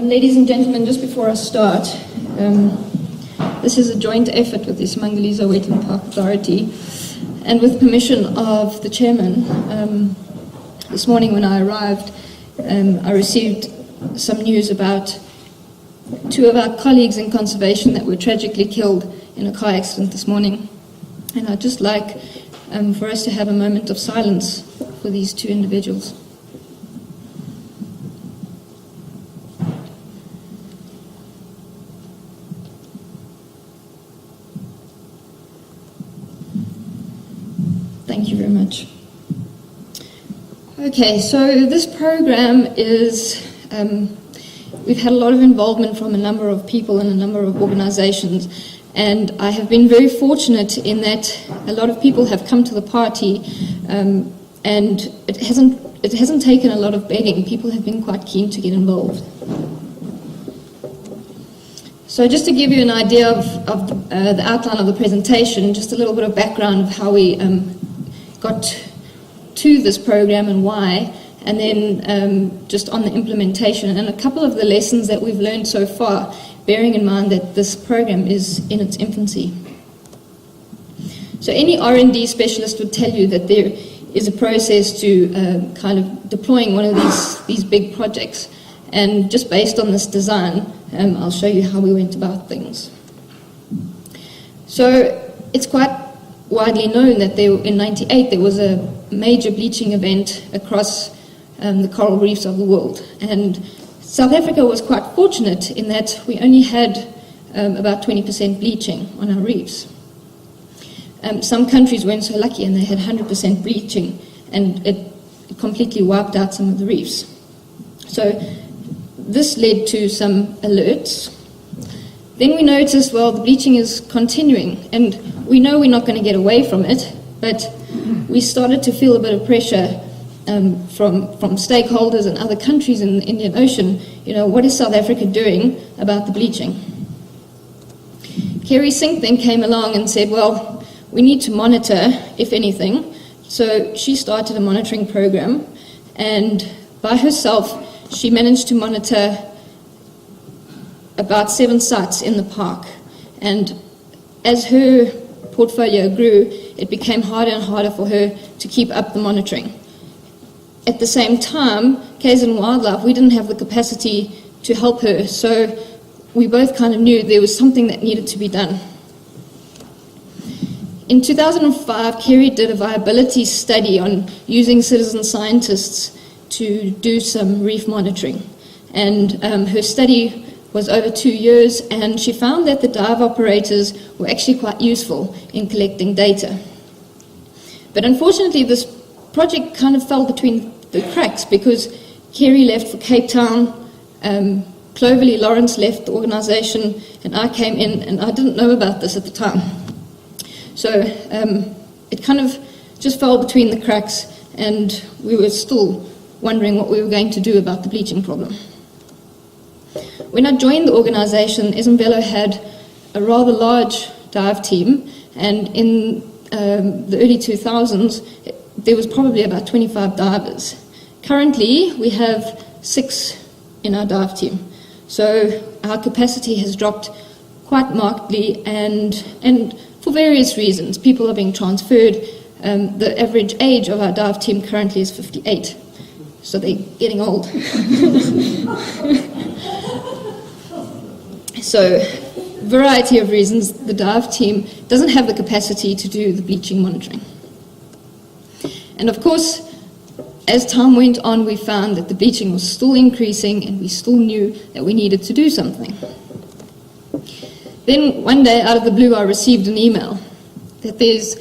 Ladies and gentlemen, just before I start, this is a joint effort with the Ezemvelo Wetland Park Authority, and with permission of the chairman. This morning when I arrived, I received some news about two of our colleagues in conservation that were tragically killed in a car accident this morning. And I'd just like for us to have a moment of silence for these two individuals. Thank you very much. Okay, so this program is, we've had a lot of involvement from a number of people and a number of organizations, and I have been very fortunate in that a lot of people have come to the party, and it hasn't taken a lot of begging. People have been quite keen to get involved. So just to give you an idea of the outline of the presentation, just a little bit of background of how we got to this program and why, and then just on the implementation and a couple of the lessons that we've learned so far, bearing in mind that this program is in its infancy. So any R&D specialist would tell you that there is a process to kind of deploying one of these big projects, and just based on this design, I'll show you how we went about things. So it's quite widely known that in '98 there was a major bleaching event across the coral reefs of the world, and South Africa was quite fortunate in that we only had about 20% bleaching on our reefs. Some countries weren't so lucky and they had 100% bleaching, and it completely wiped out some of the reefs. So this led to some alerts. Then we noticed, well, the bleaching is continuing, and we know we're not going to get away from it, but we started to feel a bit of pressure from stakeholders and other countries in the Indian Ocean. You know, what is South Africa doing about the bleaching? Kerry Sink then came along and said, well, we need to monitor, if anything. So she started a monitoring program, and by herself, she managed to monitor about 7 sites in the park. And as her portfolio grew, it became harder and harder for her to keep up the monitoring. At the same time, KZN Wildlife, we didn't have the capacity to help her, so we both kind of knew there was something that needed to be done. In 2005, Kerry did a viability study on using citizen scientists to do some reef monitoring, and her study was over 2 years, and she found that the dive operators were actually quite useful in collecting data. But unfortunately, this project kind of fell between the cracks because Kerry left for Cape Town, Cloverly Lawrence left the organisation, and I came in, and I didn't know about this at the time. So it kind of just fell between the cracks, and we were still wondering what we were going to do about the bleaching problem. When I joined the organisation, Ezemvelo had a rather large dive team, and in the early 2000s, there was probably about 25 divers. Currently, we have 6 in our dive team. So our capacity has dropped quite markedly, and for various reasons. People are being transferred. The average age of our dive team currently is 58. So they're getting old. So, variety of reasons, the dive team doesn't have the capacity to do the bleaching monitoring. And of course, as time went on, we found that the bleaching was still increasing, and we still knew that we needed to do something. Then one day, out of the blue, I received an email that there's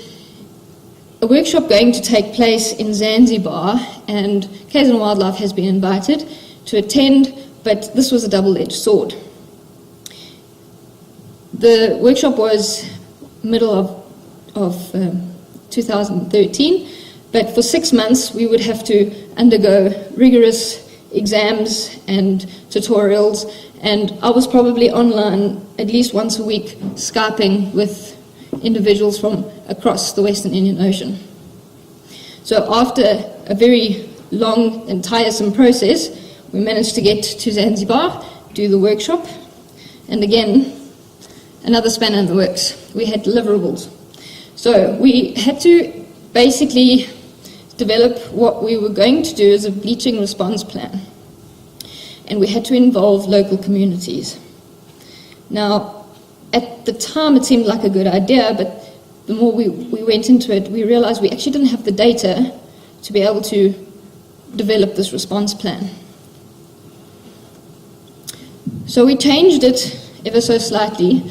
a workshop going to take place in Zanzibar, and KZN Wildlife has been invited to attend, but this was a double-edged sword. The workshop was middle of 2013, but for 6 months we would have to undergo rigorous exams and tutorials, and I was probably online at least once a week, Skyping with individuals from across the Western Indian Ocean. So after a very long and tiresome process, we managed to get to Zanzibar do the workshop. And again, another spanner in the works. We had deliverables. So we had to basically develop what we were going to do as a bleaching response plan. And we had to involve local communities. Now, at the time it seemed like a good idea, but the more we went into it, we realized we actually didn't have the data to be able to develop this response plan. So we changed it ever so slightly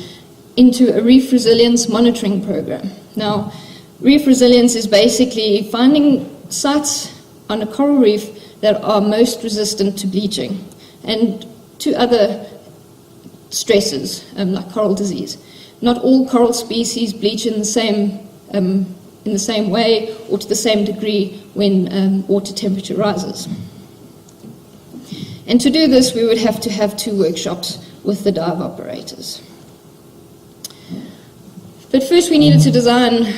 into a reef resilience monitoring program. Now, reef resilience is basically finding sites on a coral reef that are most resistant to bleaching and to other stresses like coral disease. Not all coral species bleach in the same way or to the same degree when water temperature rises. And to do this, we would have to have 2 workshops with the dive operators. But first we needed to design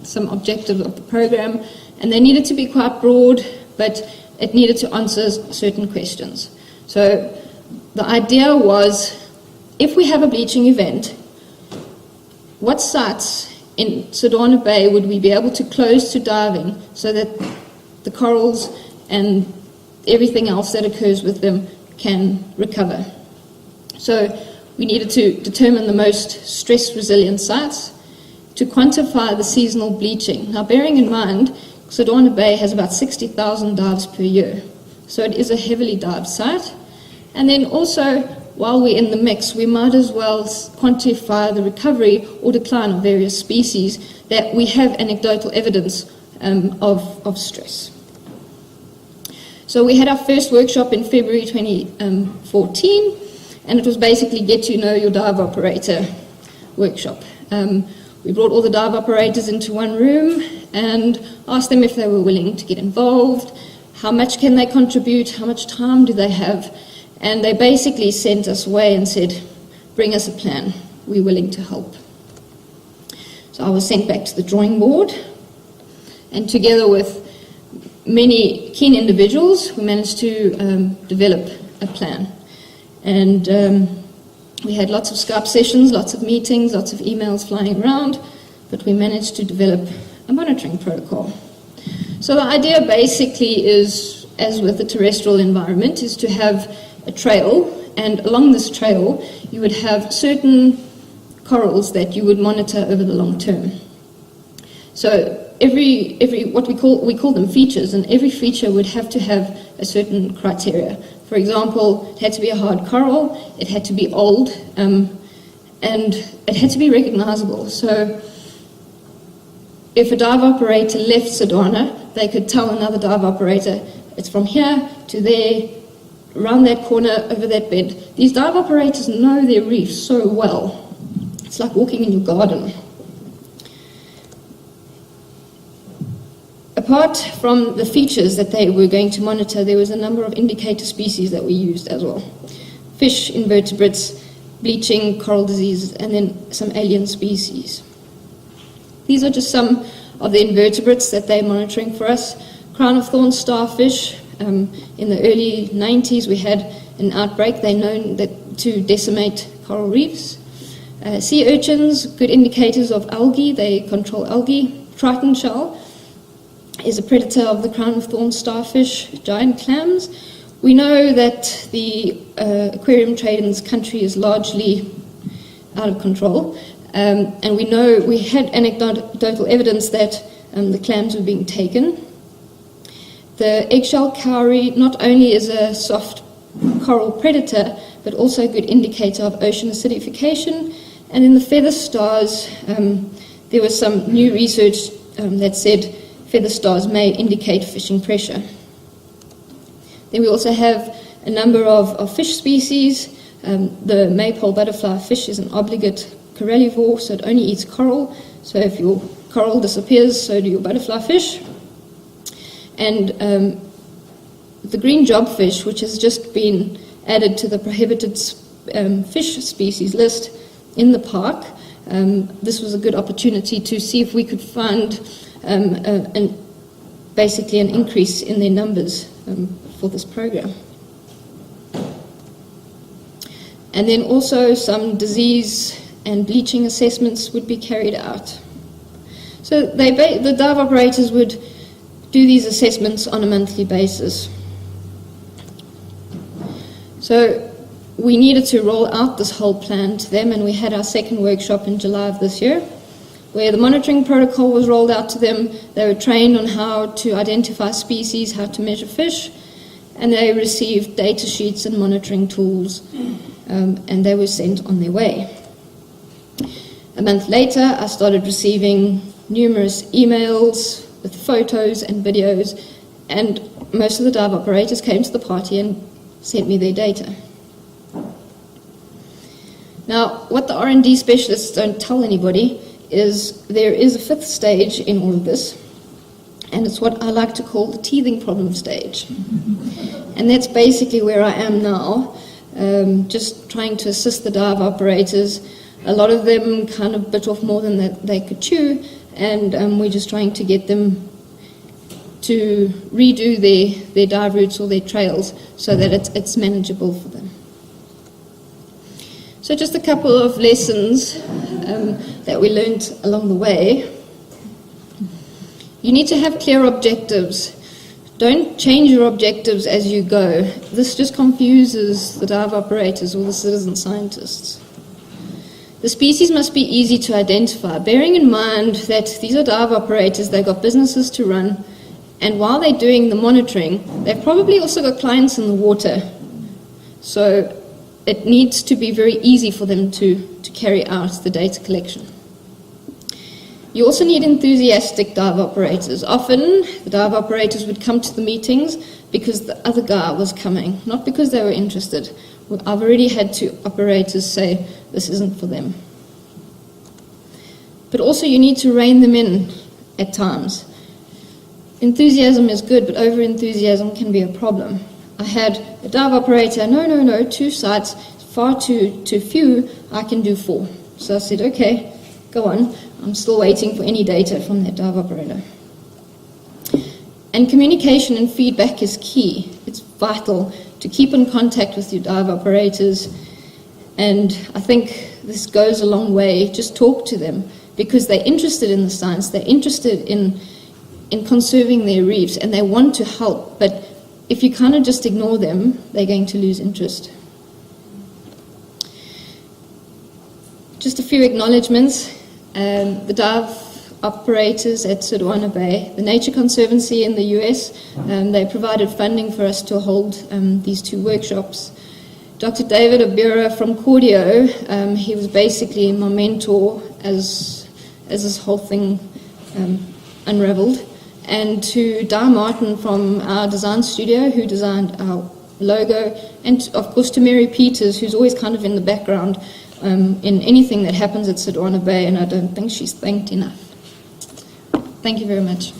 some objectives of the program, and they needed to be quite broad, but it needed to answer certain questions. So the idea was, if we have a bleaching event, what sites in Sedona Bay would we be able to close to diving so that the corals and everything else that occurs with them can recover? So we needed to determine the most stress-resilient sites, to quantify the seasonal bleaching. Now, bearing in mind, Sedona Bay has about 60,000 dives per year, so it is a heavily dived site. And then also, while we're in the mix, we might as well quantify the recovery or decline of various species that we have anecdotal evidence of stress. So we had our first workshop in February 2014, and it was basically get to know your dive operator workshop. We brought all the dive operators into one room and asked them if they were willing to get involved, how much can they contribute, how much time do they have, and they basically sent us away and said, bring us a plan, we're willing to help. So I was sent back to the drawing board, and together with many keen individuals, we managed to develop a plan. And we had lots of Skype sessions, lots of meetings, lots of emails flying around, but we managed to develop a monitoring protocol. So the idea basically is, as with the terrestrial environment, is to have a trail, and along this trail you would have certain corals that you would monitor over the long term. So every what we call them features, and every feature would have to have a certain criteria. For example, it had to be a hard coral, it had to be old, and it had to be recognizable. So if a dive operator left Sedona, they could tell another dive operator, it's from here to there, around that corner, over that bed. These dive operators know their reefs so well. It's like walking in your garden. Apart from the features that they were going to monitor, there was a number of indicator species that we used as well. Fish, invertebrates, bleaching, coral diseases, and then some alien species. These are just some of the invertebrates that they're monitoring for us. Crown of thorns starfish. In the early 90s, we had an outbreak. They're known to decimate coral reefs. Sea urchins, good indicators of algae. They control algae. Triton shell is a predator of the crown of thorns starfish, giant clams. We know that the aquarium trade in this country is largely out of control, and we had anecdotal evidence that the clams were being taken. The eggshell cowrie not only is a soft coral predator, but also a good indicator of ocean acidification. And in the feather stars, there was some new research that said feather stars may indicate fishing pressure. Then we also have a number of fish species. The Maypole Butterflyfish is an obligate corallivore, so it only eats coral. So if your coral disappears, so do your butterflyfish. And the green jobfish, which has just been added to the prohibited fish species list in the park, this was a good opportunity to see if we could find basically an increase in their numbers for this program. And then also some disease and bleaching assessments would be carried out. So the dive operators would do these assessments on a monthly basis. So we needed to roll out this whole plan to them, and we had our second workshop in July of this year, where the monitoring protocol was rolled out to them. They were trained on how to identify species, how to measure fish, and they received data sheets and monitoring tools, and they were sent on their way. A month later, I started receiving numerous emails with photos and videos, and most of the dive operators came to the party and sent me their data. Now, what the R&D specialists don't tell anybody is there is a fifth stage in all of this, and it's what I like to call the teething problem stage. And that's basically where I am now, just trying to assist the dive operators. A lot of them kind of bit off more than they could chew, and we're just trying to get them to redo their dive routes or their trails so that it's manageable for them. So just a couple of lessons that we learned along the way. You need to have clear objectives. Don't change your objectives as you go. This just confuses the dive operators or the citizen scientists. The species must be easy to identify, bearing in mind that these are dive operators, they've got businesses to run, and while they're doing the monitoring, they've probably also got clients in the water. So it needs to be very easy for them to carry out the data collection. You also need enthusiastic dive operators. Often, the dive operators would come to the meetings because the other guy was coming, not because they were interested. I've already had two operators say this isn't for them. But also you need to rein them in at times. Enthusiasm is good, but over-enthusiasm can be a problem. I had a dive operator, no, 2 sites, far too few, I can do 4. So I said, okay, go on. I'm still waiting for any data from that dive operator. And communication and feedback is key. It's vital to keep in contact with your dive operators. And I think this goes a long way. Just talk to them because they're interested in the science. They're interested in conserving their reefs and they want to help. But if you kind of just ignore them, they're going to lose interest. Just a few acknowledgements. The dive operators at Sodwana Bay, the Nature Conservancy in the US, they provided funding for us to hold these 2 workshops. Dr. David Abura from Cordio, he was basically my mentor as this whole thing unraveled. And to Di Martin from our design studio, who designed our logo, and of course to Mary Peters, who's always kind of in the background in anything that happens at Sodwana Bay, and I don't think she's thanked enough. Thank you very much.